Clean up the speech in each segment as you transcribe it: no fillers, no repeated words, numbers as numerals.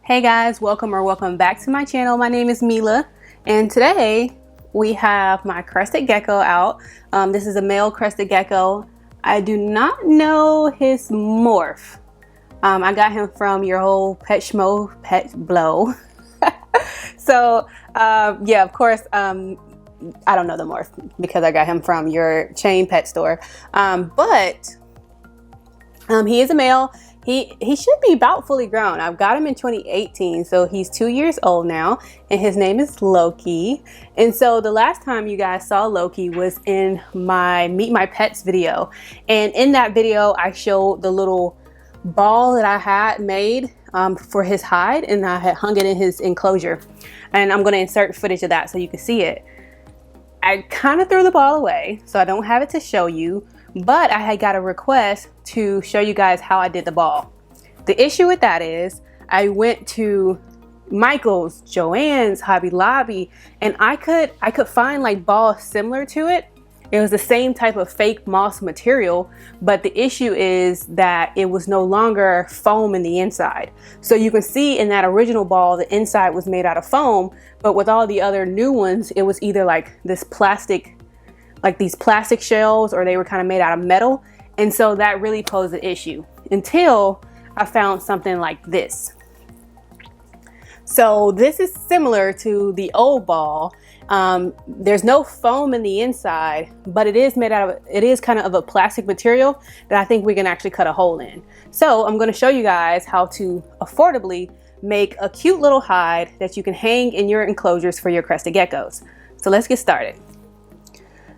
Hey guys, welcome back to my channel. My name is Mila, and today we have my Crested Gecko out. This is a male Crested Gecko. I do not know his morph. I got him from your whole Pet Schmo Pet Blow. So yeah, of course, I don't know the morph because I got him from your chain pet store. But he is a male. He should be about fully grown. I've got him in 2018, so he's 2 years old now, and his name is Loki. And so the last time you guys saw Loki was in my Meet My Pets video. And in that video, I showed the little ball that I had made for his hide, and I had hung it in his enclosure. And I'm gonna insert footage of that so you can see it. I kind of threw the ball away, so I don't have it to show you. But I had got a request to show you guys how I did the ball. The issue with that is I went to Michael's, Joann's, Hobby Lobby, and I could find like balls similar to it. It was the same type of fake moss material, but the issue is that it was no longer foam in the inside. So you can see in that original ball, the inside was made out of foam, but with all the other new ones, it was either like this plastic, like these plastic shells, or they were kind of made out of metal. And so that really posed an issue until I found something like this. So this is similar to the old ball. There's no foam in the inside, but it is made out of, it is kind of a plastic material that I think we can actually cut a hole in. So I'm going to show you guys how to affordably make a cute little hide that you can hang in your enclosures for your Crested Geckos. So let's get started.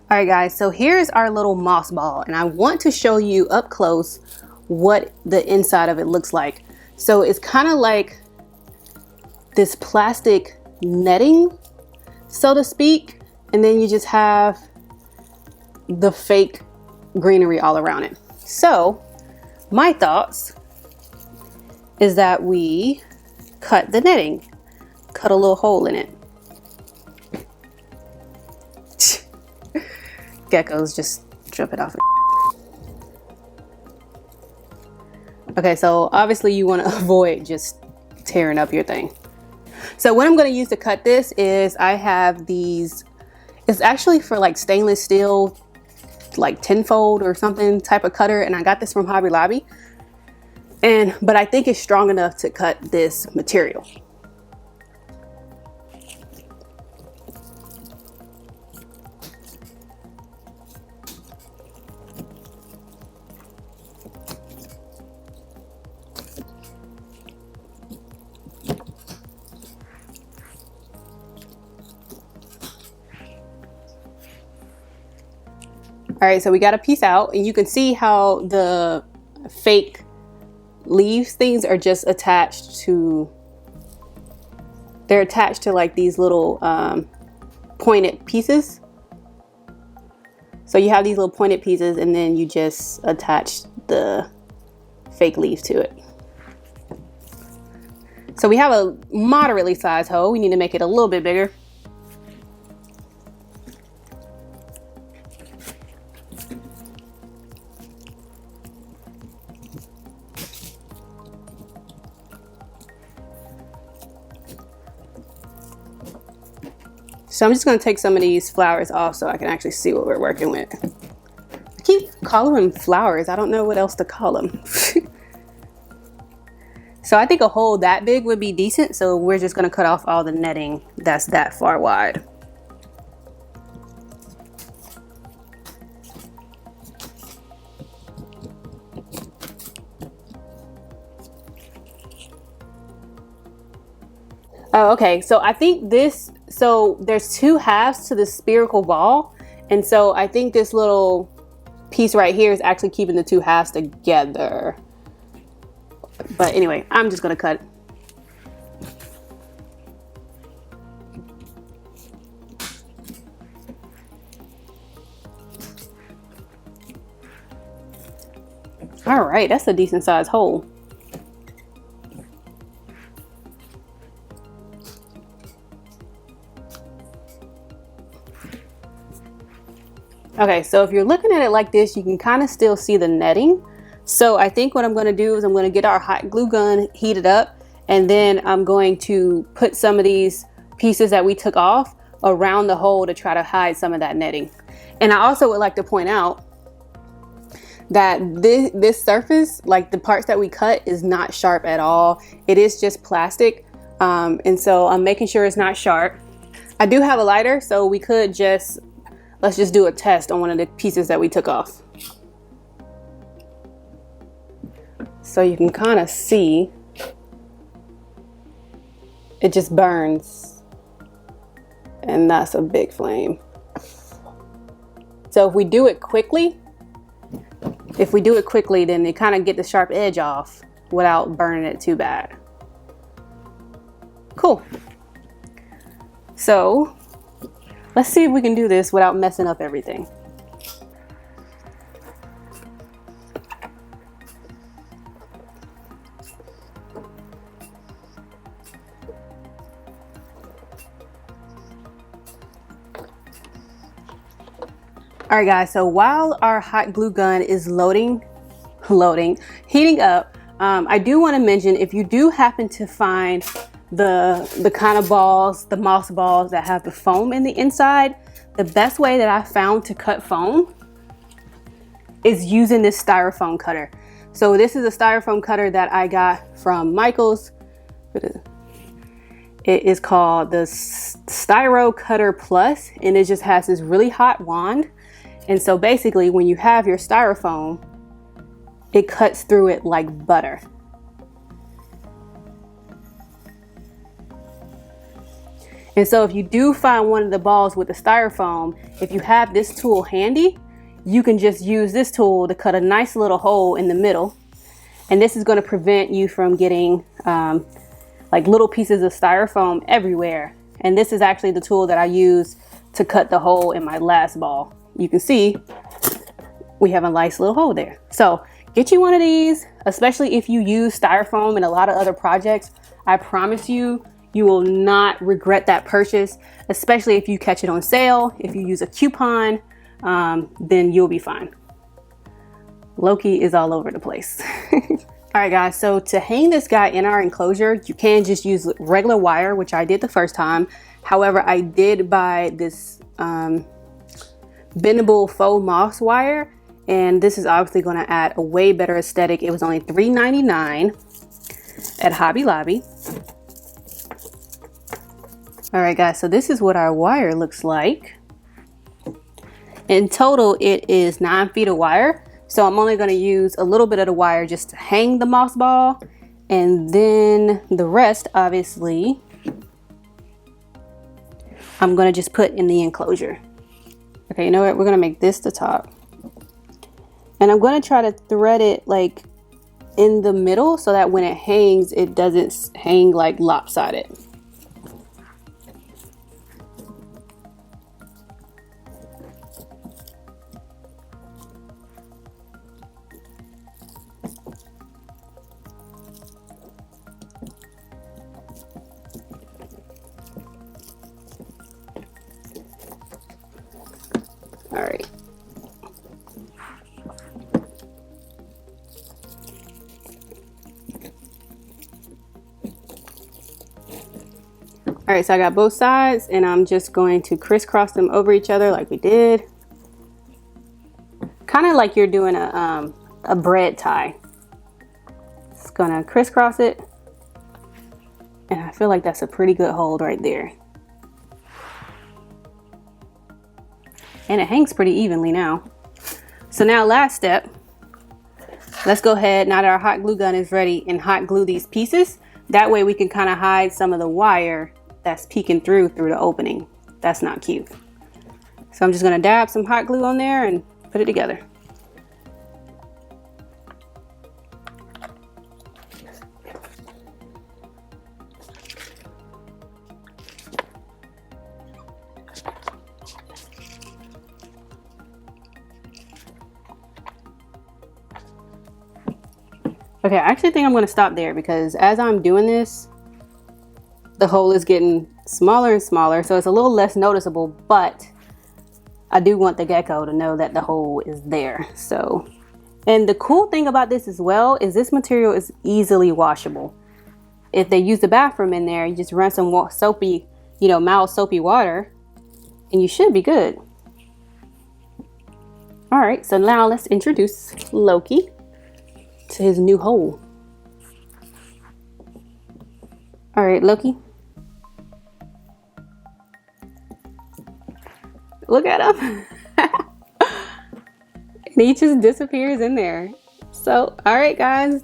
All right guys, so here's our little moss ball, and I want to show you up close what the inside of it looks like. So it's kind of like this plastic netting, so to speak, and then you just have the fake greenery all around it. So my thoughts is that we cut the netting, cut a little hole in it. Geckos just strip it off. Okay, so obviously you want to avoid just tearing up your thing. So what I'm going to use to cut this is I have these, it's actually for like stainless steel, like tenfold or something type of cutter, and I got this from Hobby Lobby. But I think it's strong enough to cut this material. All right, so we got a piece out, and you can see how the fake leaves things are just attached to, they're attached to like these little pointed pieces. So you have these little pointed pieces, and then you just attach the fake leaves to it. So we have a moderately sized hole. We need to make it a little bit bigger. So I'm just going to take some of these flowers off so I can actually see what we're working with. I keep calling them flowers. I don't know what else to call them. So I think a hole that big would be decent. So we're just going to cut off all the netting that's that far wide. Oh, okay. So I think this, so there's two halves to the spherical ball. And so I think this little piece right here is actually keeping the two halves together. But anyway, I'm just going to cut. All right, that's a decent sized hole. Okay, so if you're looking at it like this, you can kind of still see the netting. So I think what I'm going to do is I'm going to get our hot glue gun heated up, And then I'm going to put some of these pieces that we took off around the hole to try to hide some of that netting. And I also would like to point out that this surface, like the parts that we cut, is not sharp at all. It is just plastic. And so I'm making sure it's not sharp. I do have a lighter, so we could just, let's just do a test on one of the pieces that we took off. So you can kind of see, it just burns. And that's a big flame. So if we do it quickly, then you kind of get the sharp edge off without burning it too bad. Cool. So let's see if we can do this without messing up everything. All right guys, so while our hot glue gun is heating up, I do want to mention, if you do happen to find the kind of balls, the moss balls that have the foam in the inside, the best way that I found to cut foam is using this styrofoam cutter. So this is a styrofoam cutter that I got from Michael's. It is called the Styro Cutter Plus, and it just has this really hot wand. And so basically when you have your styrofoam, it cuts through it like butter. And so if you do find one of the balls with the styrofoam, if you have this tool handy, you can just use this tool to cut a nice little hole in the middle. And this is going to prevent you from getting like little pieces of styrofoam everywhere. And this is actually the tool that I use to cut the hole in my last ball. You can see we have a nice little hole there. So get you one of these, especially if you use styrofoam in a lot of other projects. I promise you, you will not regret that purchase, especially if you catch it on sale. If you use a coupon, then you'll be fine. Loki is all over the place. All right guys, so to hang this guy in our enclosure, you can just use regular wire, which I did the first time. However, I did buy this bendable faux moss wire, and this is obviously going to add a way better aesthetic. It was only $3.99 at Hobby Lobby. All right guys, so this is what our wire looks like. In total, it is 9 feet of wire. So I'm only going to use a little bit of the wire just to hang the moss ball, and then the rest, obviously, I'm going to just put in the enclosure. Okay, you know what? We're going to make this the top. And I'm going to try to thread it like in the middle so that when it hangs, it doesn't hang like lopsided. All right. All right, so I got both sides, and I'm just going to crisscross them over each other like we did. Kind of like you're doing a bread tie. Just gonna crisscross it. And I feel like that's a pretty good hold right there. And it hangs pretty evenly now. So now last step, let's go ahead, now that our hot glue gun is ready, and hot glue these pieces. That way we can kind of hide some of the wire that's peeking through the opening. That's not cute. So I'm just gonna dab some hot glue on there and put it together. Okay, I actually think I'm going to stop there because as I'm doing this, the hole is getting smaller and smaller, so it's a little less noticeable, but I do want the gecko to know that the hole is there. And the cool thing about this as well is this material is easily washable. if they use the bathroom in there, you just run some soapy, you know, mild soapy water, and you should be good. All right, so now let's introduce Loki to his new hole. All right, Loki. Look at him. And he just disappears in there. So, all right, guys,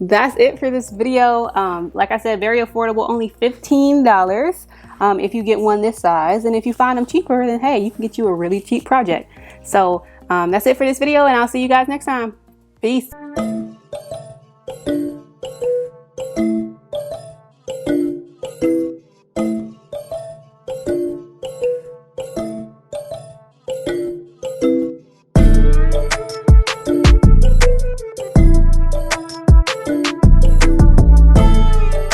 that's it for this video. Like I said, very affordable, only $15 if you get one this size. And if you find them cheaper, then hey, you can get you a really cheap project. So that's it for this video, and I'll see you guys next time. Peace.